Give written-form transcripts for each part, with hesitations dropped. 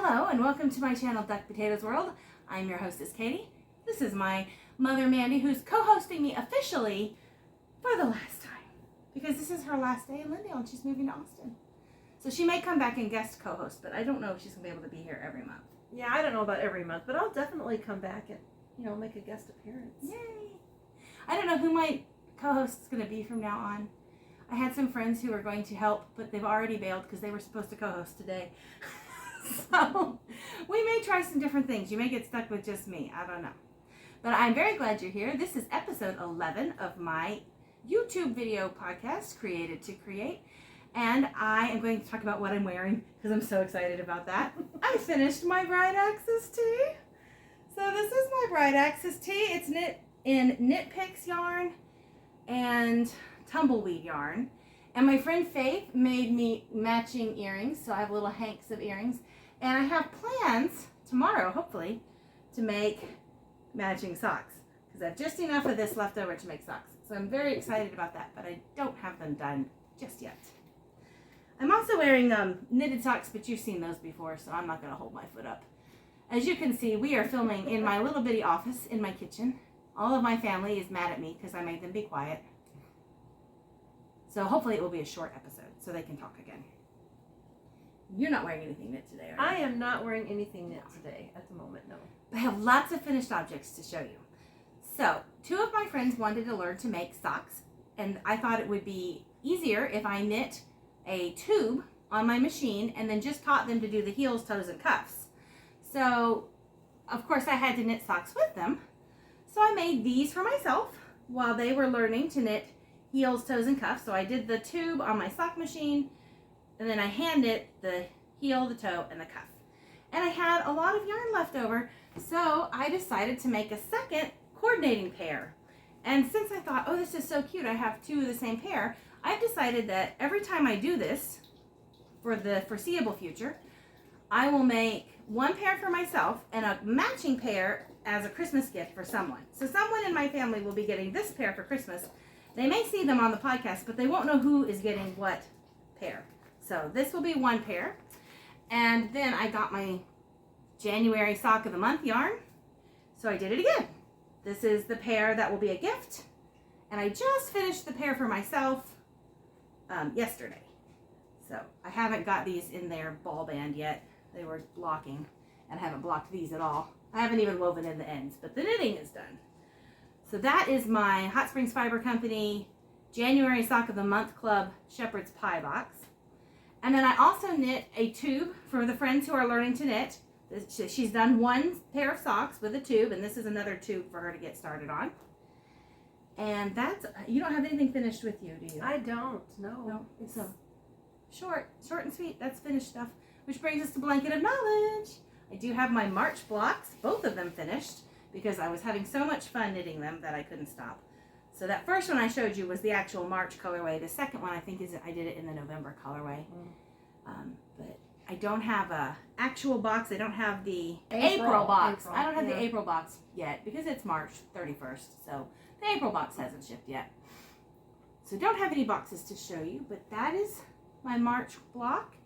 Hello and welcome to my channel Duckpotatoe's World. I'm your hostess Katie. This is my mother Mandy, who's co-hosting me officially for the last time because this is her last day in Lindale and she's moving to Austin. So she may come back and guest co-host, but I don't know if she's gonna be able to be here every month. Yeah, I don't know about every month, but I'll definitely come back and, make a guest appearance. Yay! I don't know who my co-host is gonna be from now on. I had some friends who were going to help, but they've already bailed because they were supposed to co-host today. So we may try some different things. You may get stuck with just me. I don't know. But I'm very glad you're here. This is episode 11 of my YouTube video podcast, Created to Create. And I am going to talk about what I'm wearing because I'm so excited about that. I finished my Bright Axis tee. So this is my Bright Axis tee. It's knit in Knit Picks yarn and Tumbleweed yarn. And my friend Faith made me matching earrings, so I have little hanks of earrings. And I have plans tomorrow, hopefully, to make matching socks because I have just enough of this left over to make socks. So I'm very excited about that, but I don't have them done just yet. I'm also wearing knitted socks, but you've seen those before, so I'm not going to hold my foot up. As you can see, we are filming in my little bitty office in my kitchen. All of my family is mad at me because I made them be quiet. So hopefully it will be a short episode so they can talk again. You're not wearing anything knit today, are you? I am not wearing anything knit today at the moment, no. I have lots of finished objects to show you. So, two of my friends wanted to learn to make socks, and I thought it would be easier if I knit a tube on my machine and then just taught them to do the heels, toes, and cuffs. So, of course, I had to knit socks with them. So I made these for myself while they were learning to knit heels, toes, and cuffs. So I did the tube on my sock machine, and then I hand knit the heel, the toe, and the cuff. And I had a lot of yarn left over, so I decided to make a second coordinating pair. And since I thought, oh, this is so cute, I have two of the same pair, I've decided that every time I do this, for the foreseeable future, I will make one pair for myself and a matching pair as a Christmas gift for someone. So someone in my family will be getting this pair for Christmas. They may see them on the podcast, but they won't know who is getting what pair. So this will be one pair. And then I got my January sock of the month yarn. So I did it again. This is the pair that will be a gift. And I just finished the pair for myself yesterday. So I haven't got these in their ball band yet. They were blocking, and I haven't blocked these at all. I haven't even woven in the ends, but the knitting is done. So that is my Hot Springs Fiber Company January Sock of the Month Club Shepherd's Pie box. And then I also knit a tube for the friends who are learning to knit. She's done one pair of socks with a tube, and this is another tube for her to get started on. And that's, you don't have anything finished with you, do you? I don't, no. No, it's short and sweet. That's finished stuff. Which brings us to Blanket of Knowledge. I do have my March blocks, both of them finished, because I was having so much fun knitting them that I couldn't stop. So that first one I showed you was the actual March colorway. The second one I think is I did it in the November colorway. But I don't have a actual box. I don't have the April box. I don't have the April box yet because it's March 31st. So the April box hasn't shipped yet. So don't have any boxes to show you, but that is my March block.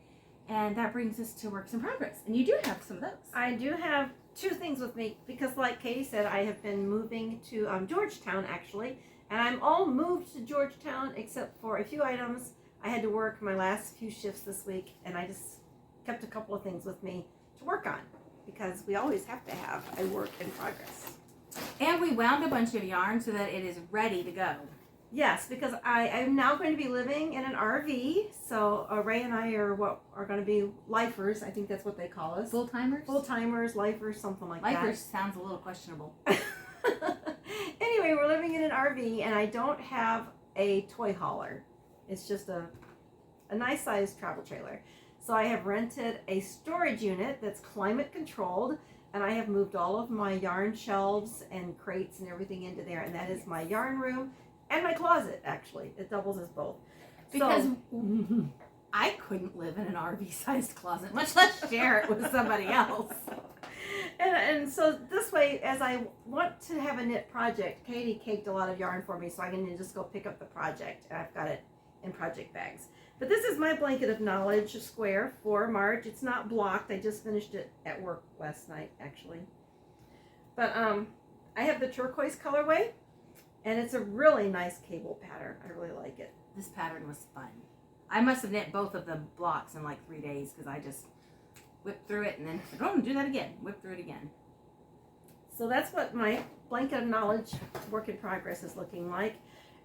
And that brings us to Works in Progress. And you do have some of those. I do have two things with me because, like Katie said, I have been moving to Georgetown, actually. And I'm all moved to Georgetown except for a few items. I had to work my last few shifts this week, and I just kept a couple of things with me to work on because we always have to have a work in progress. And we wound a bunch of yarn so that it is ready to go. Yes, because I am now going to be living in an RV. So Ray and I are going to be lifers. I think that's what they call us. Full-timers? Full-timers, lifers, something like that. Lifers sounds a little questionable. Anyway, we're living in an RV, and I don't have a toy hauler. It's just a nice sized travel trailer. So I have rented a storage unit that's climate controlled, and I have moved all of my yarn shelves and crates and everything into there, and that is my yarn room and my closet, actually. It doubles as both. Because I couldn't live in an RV-sized closet, much less share it with somebody else. And so this way, as I want to have a knit project, Katie caked a lot of yarn for me, so I can just go pick up the project. And I've got it in project bags. But this is my blanket of knowledge square for March. It's not blocked. I just finished it at work last night, actually. But I have the turquoise colorway, and it's a really nice cable pattern. I really like it. This pattern was fun. I must have knit both of the blocks in like 3 days because I just whipped through it and then said, oh, do that again. Whip through it again. So that's what my blanket of knowledge work in progress is looking like.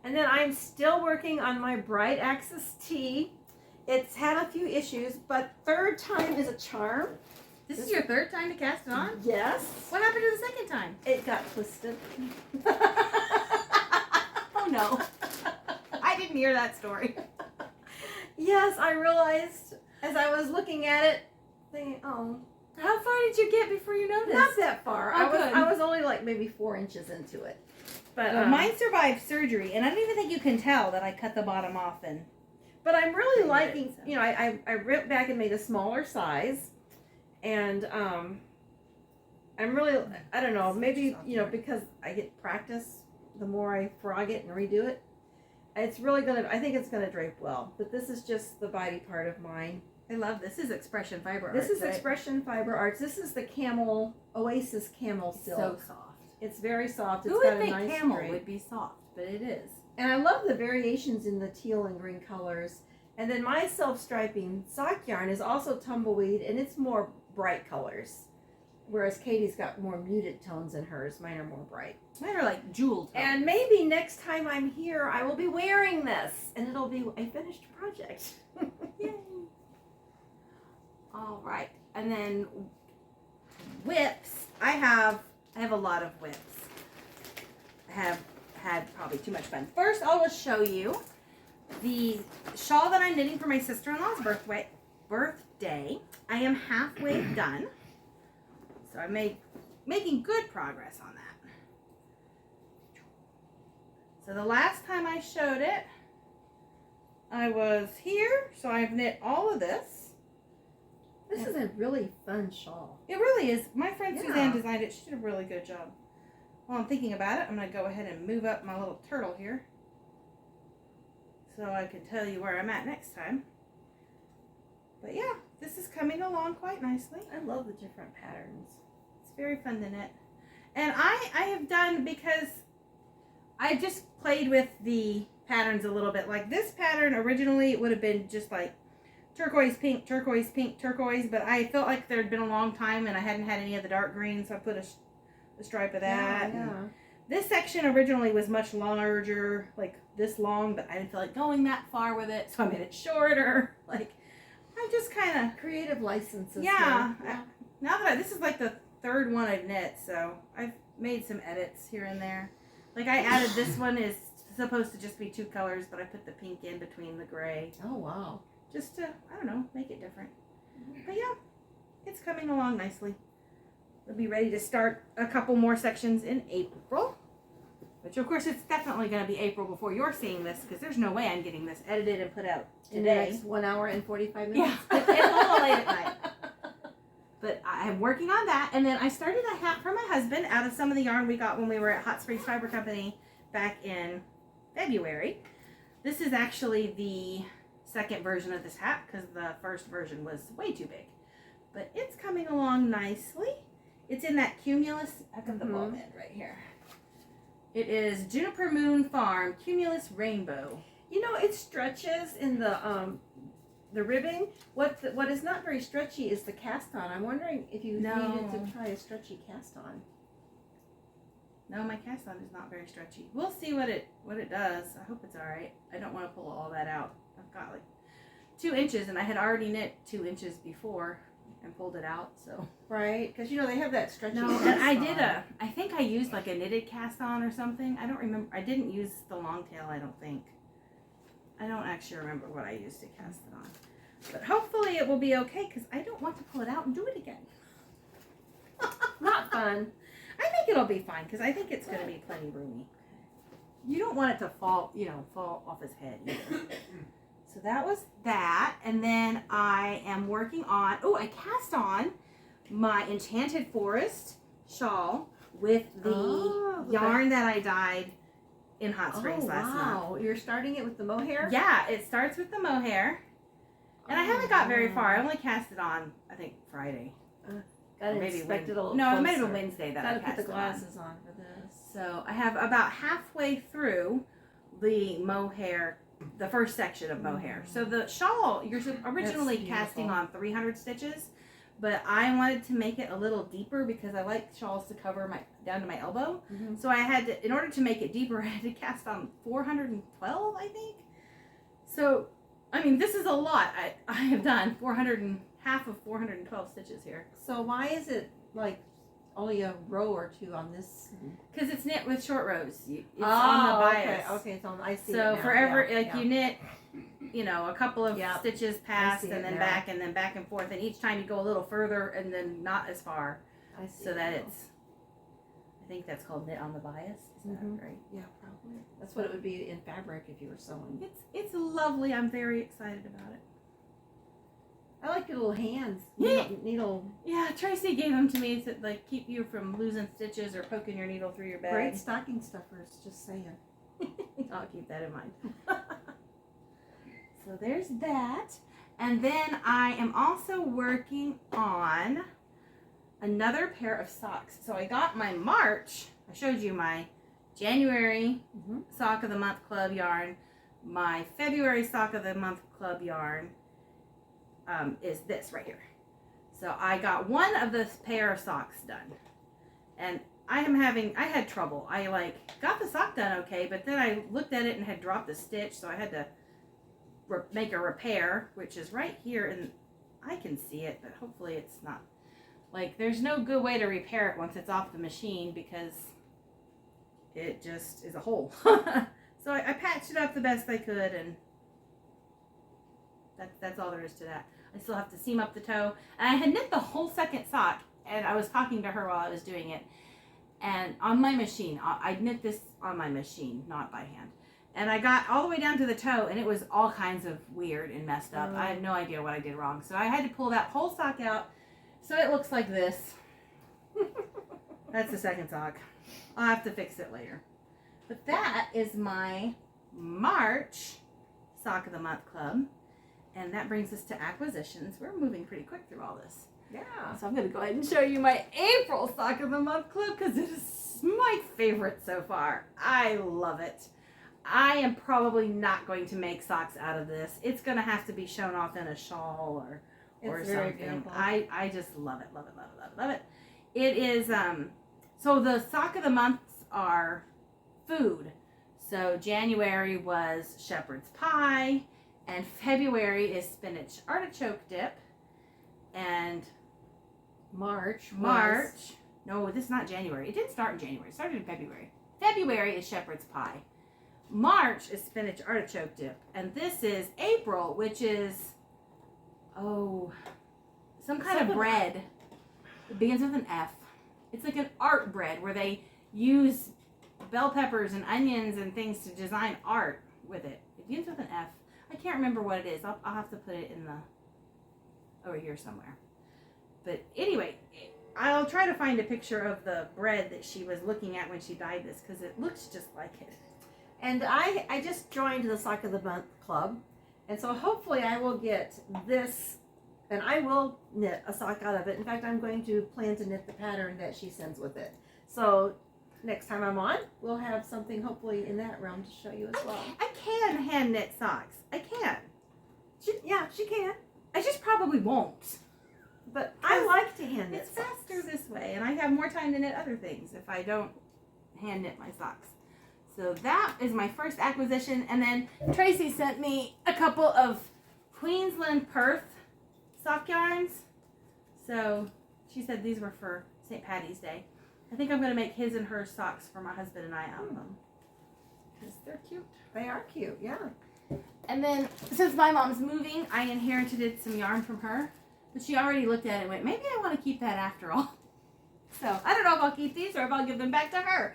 And then I'm still working on my Bright Axis tee. It's had a few issues, but third time is a charm. This is your third time to cast it on? Yes. What happened to the second time? It got twisted. Oh no. I didn't hear that story. Yes, I realized as I was looking at it, thinking, oh. How far did you get before you noticed? Not that far. Oh, I was only like maybe 4 inches into it. But mine survived surgery, and I don't even think you can tell that I cut the bottom off. But I'm really liking, you know, I ripped back and made a smaller size, and I'm really, I don't know, maybe, you know, because I get practice, the more I frog it and redo it, it's really gonna, I think it's gonna drape well. But this is just the body part of mine. I love this. This is Expression Fiber This Arts, is right? Expression Fiber Arts. This is the camel, Oasis camel silk. So soft. It's very soft. It's Who got would a think nice camel drape. would be soft? But it is. And I love the variations in the teal and green colors. And then my self-striping sock yarn is also Tumbleweed, and it's more bright colors. Whereas Katie's got more muted tones in hers. Mine are more bright. Mine are like jeweled. And maybe next time I'm here, I will be wearing this, and it'll be a finished project. Yay. All right. And then whips. I have a lot of whips. I have had probably too much fun. First, I will show you the shawl that I'm knitting for my sister-in-law's birthday. I am halfway done. So I'm making good progress on that. So the last time I showed it, I was here. So I've knit all of this. This is a really fun shawl. It really is. My friend Yeah. Suzanne designed it. She did a really good job. While I'm thinking about it, I'm going to go ahead and move up my little turtle here so I can tell you where I'm at next time. But yeah, this is coming along quite nicely. I love the different patterns. It's very fun to knit. And I have done, because I just played with the patterns a little bit. Like this pattern, originally it would have been just like turquoise, pink, turquoise, pink, turquoise. But I felt like there had been a long time and I hadn't had any of the dark green, so I put a stripe of that. Yeah. This section originally was much larger, like this long, but I didn't feel like going that far with it, so I made it shorter. Like, I'm just kind of Creative licenses. yeah. Yeah. Now that this is like the third one I've knit, so I've made some edits here and there. Like I added this one is supposed to just be 2 colors, but I put the pink in between the gray, Oh wow. just to, I don't know, make it different. But yeah, it's coming along nicely. We'll be ready to start a couple more sections in April. Which, of course, it's definitely going to be April before you're seeing this, because there's no way I'm getting this edited and put out In the today. next 1 hour and 45 Yeah, minutes. it's a little late at night. But I'm working on that. And then I started a hat for my husband out of some of the yarn we got when we were at Hot Springs Fiber Company back in February. This is actually the second version of this hat, because the first version was way too big. But it's coming along nicely. It's in that cumulus, I got the ball end right here. It is Juniper Moon Farm Cumulus Rainbow. You know, it stretches in the ribbing. What is not very stretchy is the cast on. I'm wondering if you needed to try a stretchy cast on. No, my cast on is not very stretchy. We'll see what it does. I hope it's all right. I don't want to pull all that out. I've got like 2 inches, and I had already knit 2 inches before and pulled it out. So Right, because you know they have that stretchy. no, cast and I on. did I think I used like a knitted cast on or something. I don't remember. I didn't use the long tail. I don't think. I don't actually remember what I used to cast it on. But hopefully it will be okay, because I don't want to pull it out and do it again. Not fun. I think it'll be fine, because I think it's going to be plenty roomy. You don't want it to fall off his head either. So that was that. And then I am working on, I cast on my Enchanted Forest shawl with the yarn that I dyed in Hot Springs last month. Wow, you're starting it with the mohair? Yeah, it starts with the mohair. And I haven't got very far. I only cast it on, I think, Friday. Gotta inspect it a little No, closer. it might have been Wednesday that Gotta I cast put the it on. glasses on for this. So I have about halfway through the mohair, the first section of mohair. So the shawl, you're originally casting on 300 stitches, but I wanted to make it a little deeper because I like shawls to cover down to my elbow. Mm-hmm. So I had to, in order to make it deeper, I had to cast on 412, I think. So, I mean, this is a lot. I have done half of 412 stitches here. So why is it like only a row or two on this? Because it's knit with short rows. It's on the bias. Okay, it's on. I see. So it now. forever, yeah. you knit, a couple of stitches past and then now. back and then back and forth, and each time you go a little further and then not as far. I see. So that it's, I think that's called knit on the bias. Is that right? Yeah, probably. That's what it would be in fabric if you were sewing. It's lovely. I'm very excited about it. I like your little hands. Needle. Yeah, Tracy gave them to me to like keep you from losing stitches or poking your needle through your bag. Great stocking stuffers, just saying. I'll keep that in mind. So there's that. And then I am also working on another pair of socks. So I got my March. I showed you my January Sock of the Month Club yarn. My February Sock of the Month Club yarn is this right here. So I got one of this pair of socks done. And I had trouble. I got the sock done okay, but then I looked at it and had dropped the stitch, so I had to make a repair, which is right here, and I can see it, but hopefully it's not. There's no good way to repair it once it's off the machine because it just is a hole. So I patched it up the best I could, and that's all there is to that. I still have to seam up the toe. And I had knit the whole second sock, and I was talking to her while I was doing it. And on my machine, I knit this on my machine, not by hand. And I got all the way down to the toe, and it was all kinds of weird and messed up. I have no idea what I did wrong. So I had to pull that whole sock out, so it looks like this. That's the second sock. I'll have to fix it later. But that is my March Sock of the Month Club. And that brings us to acquisitions. We're moving pretty quick through all this. Yeah. So I'm going to go ahead and show you my April Sock of the Month Club because it is my favorite so far. I love it. I am probably not going to make socks out of this. It's going to have to be shown off in a shawl or something. Beautiful. I just love it, love it, love it, love it, love it. It is, so the Sock of the Months are food. So January was shepherd's pie. And February is spinach artichoke dip. And March. No, this is not January. It didn't start in January. It started in February. February is shepherd's pie. March is spinach artichoke dip. And this is April, which is, some kind of bread. It begins with an F. It's like an art bread where they use bell peppers and onions and things to design art with it. It begins with an F. I can't remember what it is. I'll have to put it in over here somewhere. But anyway, I'll try to find a picture of the bread that she was looking at when she dyed this because it looks just like it. And I just joined the Sock of the Month Club. And so hopefully I will get this, and I will knit a sock out of it. In fact, I'm going to plan to knit the pattern that she sends with it. So next time I'm on, we'll have something hopefully in that realm to show you as well. I can hand knit socks. I can. She can. I just probably won't. But I like to hand knit It's socks. faster this way, and I have more time to knit other things if I don't hand knit my socks. So that is my first acquisition, and then Tracy sent me a couple of Queensland Perth sock yarns. So she said these were for St. Patty's Day. I think I'm going to make his and her socks for my husband and I out of them. Because they're cute. They are cute, yeah. And then, since my mom's moving, I inherited some yarn from her. But she already looked at it and went, maybe I want to keep that after all. So, I don't know if I'll keep these or if I'll give them back to her.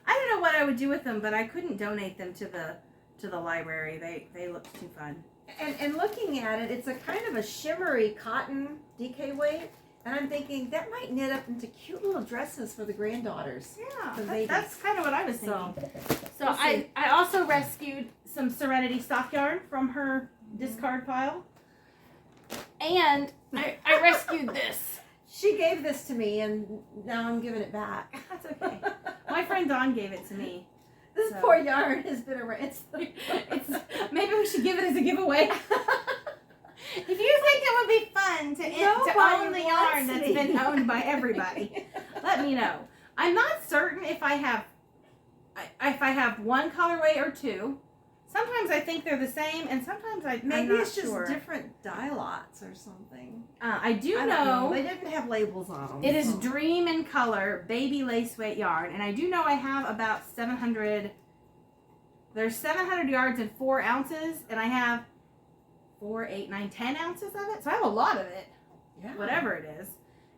I don't know what I would do with them, but I couldn't donate them to the library. They looked too fun. And looking at it, it's a kind of a shimmery cotton DK weight. And I'm thinking that might knit up into cute little dresses for the granddaughters. Yeah, that's kind of what I was thinking. So we'll I also rescued some Serenity stock yarn from her discard pile. And I rescued this. She gave this to me, and now I'm giving it back. That's okay. My friend Dawn gave it to me. This poor yarn has been around. Maybe we should give it as a giveaway. If you think it would be fun to own the yarn that's been owned by everybody, let me know. I'm not certain if I have one colorway or two. Sometimes I think they're the same, and sometimes I'm not it's just sure. different dye lots or something. I don't know. They didn't have labels on them. It is Dream in Color Baby Lace Weight yarn, and I do know I have about 700. There's 700 yards and 4 ounces, and I have 4, 8, 9, 10 ounces of it. So I have a lot of it, whatever it is.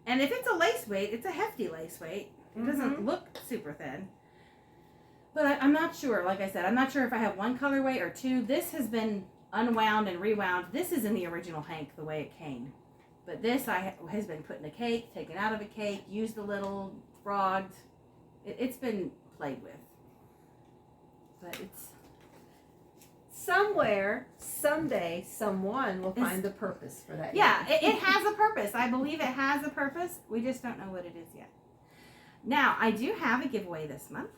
And if it's a lace weight, it's a hefty lace weight. It doesn't look super thin. But I'm not sure. Like I said, I'm not sure if I have one colorway or two. This has been unwound and rewound. This is in the original hank the way it came. But this has been put in a cake, taken out of a cake, used a little, frogged. It's been played with. But it's... Somewhere, someday, someone will find the purpose for that. Yeah, it has a purpose. I believe it has a purpose. We just don't know what it is yet. Now, I do have a giveaway this month.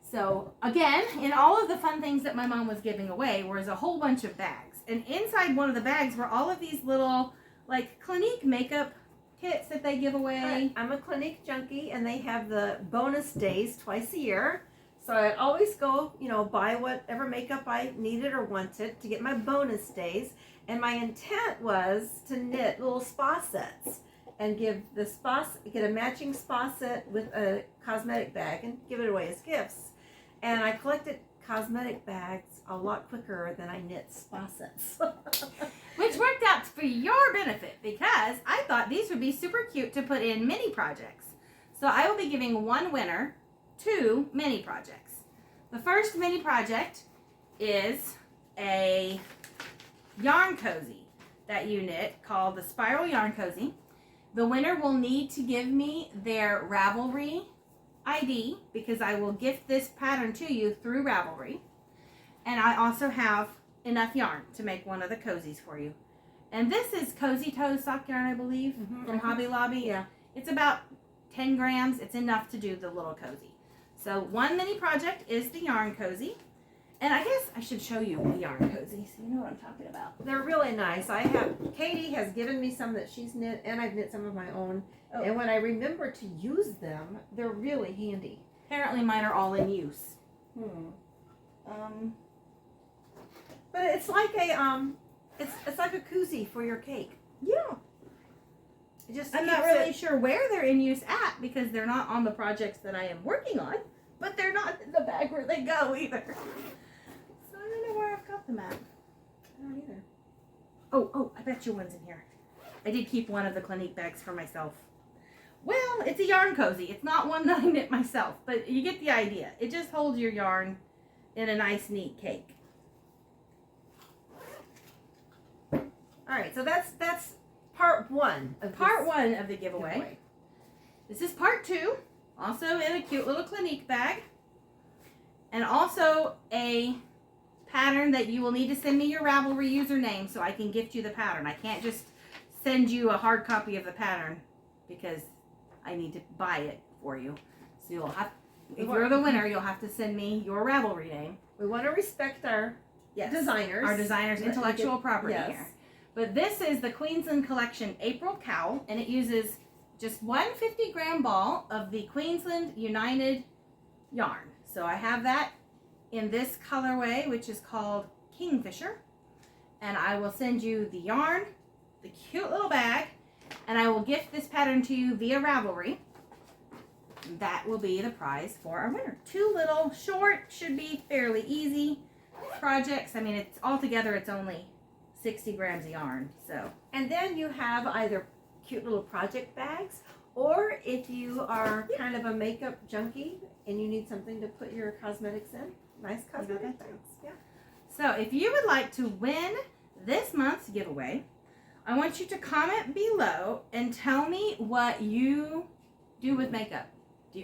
So, again, in all of the fun things that my mom was giving away was a whole bunch of bags. And inside one of the bags were all of these little, like, Clinique makeup kits that they give away. I'm a Clinique junkie, and they have the bonus days twice a year. So I always go, buy whatever makeup I needed or wanted to get my bonus days. And my intent was to knit little spa sets and get a matching spa set with a cosmetic bag and give it away as gifts. And I collected cosmetic bags a lot quicker than I knit spa sets. Which worked out for your benefit because I thought these would be super cute to put in mini projects. So I will be giving one winner 2 mini projects. The first mini project is a yarn cozy that you knit called the Spiral Yarn Cozy. The winner will need to give me their Ravelry ID because I will gift this pattern to you through Ravelry. And I also have enough yarn to make one of the cozies for you. And this is Cozy Toes sock yarn, I believe, from Hobby Lobby. Yeah. It's about 10 grams. It's enough to do the little cozy. So one mini project is the yarn cozy. And I guess I should show you the yarn cozy so you know what I'm talking about. They're really nice. Katie has given me some that she's knit, and I've knit some of my own. Oh. And when I remember to use them, they're really handy. Apparently mine are all in use. But it's like a it's like a koozie for your cake. Yeah. I'm not really sure where they're in use at because they're not on the projects that I am working on, but they're not in the bag where they go either. So I don't know where I've got them at. I don't either. Oh, I bet you one's in here. I did keep one of the Clinique bags for myself. Well, it's a yarn cozy. It's not one that I knit myself, but you get the idea. It just holds your yarn in a nice, neat cake. All right, so that's part one of the giveaway. This is part 2, also in a cute little Clinique bag, and also a pattern that you will need to send me your Ravelry username so I can gift you the pattern. I can't just send you a hard copy of the pattern because I need to buy it for you. So you'll have, if you're the winner, you'll have to send me your Ravelry name. We want to respect our designers. Our designers' intellectual property here. But this is the Queensland Collection April Cowl, and it uses just one 50-gram ball of the Queensland United yarn. So I have that in this colorway, which is called Kingfisher. And I will send you the yarn, the cute little bag, and I will gift this pattern to you via Ravelry. That will be the prize for our winner. 2 little short, should be fairly easy projects. I mean, it's altogether it's only 60 grams of yarn. So, and then you have either cute little project bags, or if you are kind of a makeup junkie and you need something to put your cosmetics in, nice cosmetic bags. Yeah. So if you would like to win this month's giveaway, I want you to comment below and tell me what you do with makeup.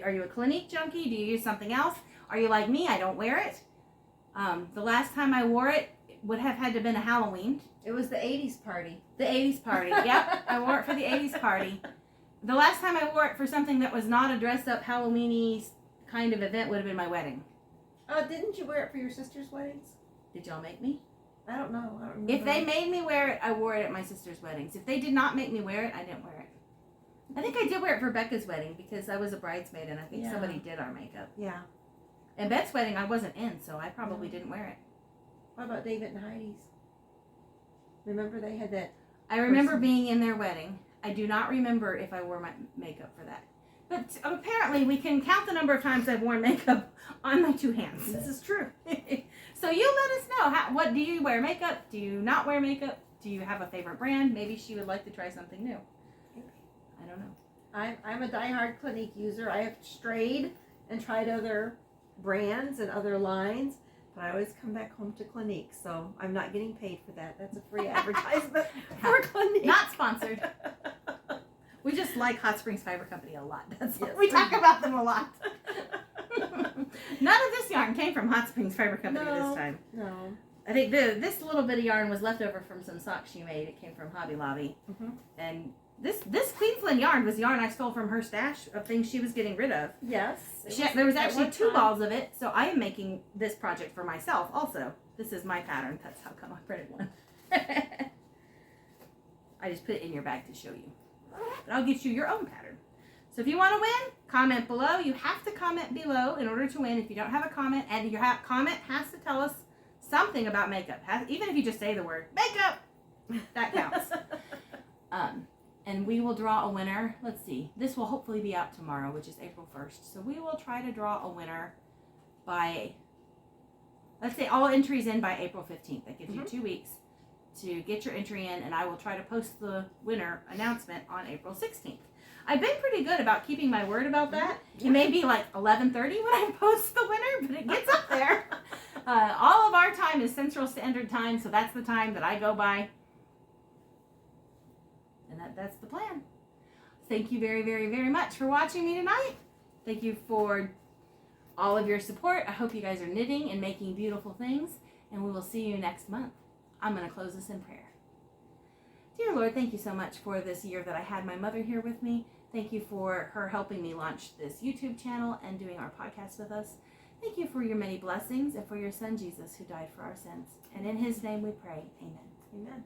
Are you a Clinique junkie? Do you use something else? Are you like me? I don't wear it. The last time I wore it would have had to have been a Halloween. It was the 80s party. The 80s party. Yep, I wore it for the 80s party. The last time I wore it for something that was not a dress-up Halloween-y kind of event would have been my wedding. Didn't you wear it for your sister's weddings? Did y'all make me? I don't know. I don't remember. If they made me wear it, I wore it at my sister's weddings. If they did not make me wear it, I didn't wear it. I think I did wear it for Becca's wedding because I was a bridesmaid and I think somebody did our makeup. Yeah. And Beth's wedding I wasn't in, so I probably didn't wear it. What about David and Heidi's? Remember they had that? I remember being in their wedding. I do not remember if I wore my makeup for that. But apparently we can count the number of times I've worn makeup on my two hands. This is true. So you let us know. What do you wear makeup? Do you not wear makeup? Do you have a favorite brand? Maybe she would like to try something new. I don't know. I'm a diehard Clinique user. I have strayed and tried other brands and other lines, but I always come back home to Clinique, so I'm not getting paid for that. That's a free advertisement for Clinique. Not sponsored. We just like Hot Springs Fiber Company a lot. That's Yes. we talk about them a lot. None of this yarn came from Hot Springs Fiber Company this time. No. I think this little bit of yarn was left over from some socks she made. It came from Hobby Lobby. Mm-hmm. And this Queen Flynn yarn was yarn I stole from her stash of things she was getting rid of. Yes. There was actually 2 balls of it, so I am making this project for myself also. This is my pattern. That's how come I printed one. I just put it in your bag to show you. But I'll get you your own pattern. So if you want to win, comment below. You have to comment below in order to win. If you don't have a comment, and your comment has to tell us something about makeup. Even if you just say the word makeup, that counts. And we will draw a winner. Let's see. This will hopefully be out tomorrow, which is April 1st. So we will try to draw a winner by, let's say all entries in by April 15th. That gives you 2 weeks to get your entry in, and I will try to post the winner announcement on April 16th. I've been pretty good about keeping my word about that. It may be like 11:30 when I post the winner, but it gets up there. All of our time is Central Standard Time, so that's the time that I go by. And that's the plan. Thank you very, very, very much for watching me tonight. Thank you for all of your support. I hope you guys are knitting and making beautiful things, and we will see you next month. I'm going to close this in prayer. Dear Lord, thank you so much for this year that I had my mother here with me. Thank you for her helping me launch this YouTube channel and doing our podcast with us. Thank you for your many blessings and for your son Jesus who died for our sins. And in his name we pray. Amen. Amen.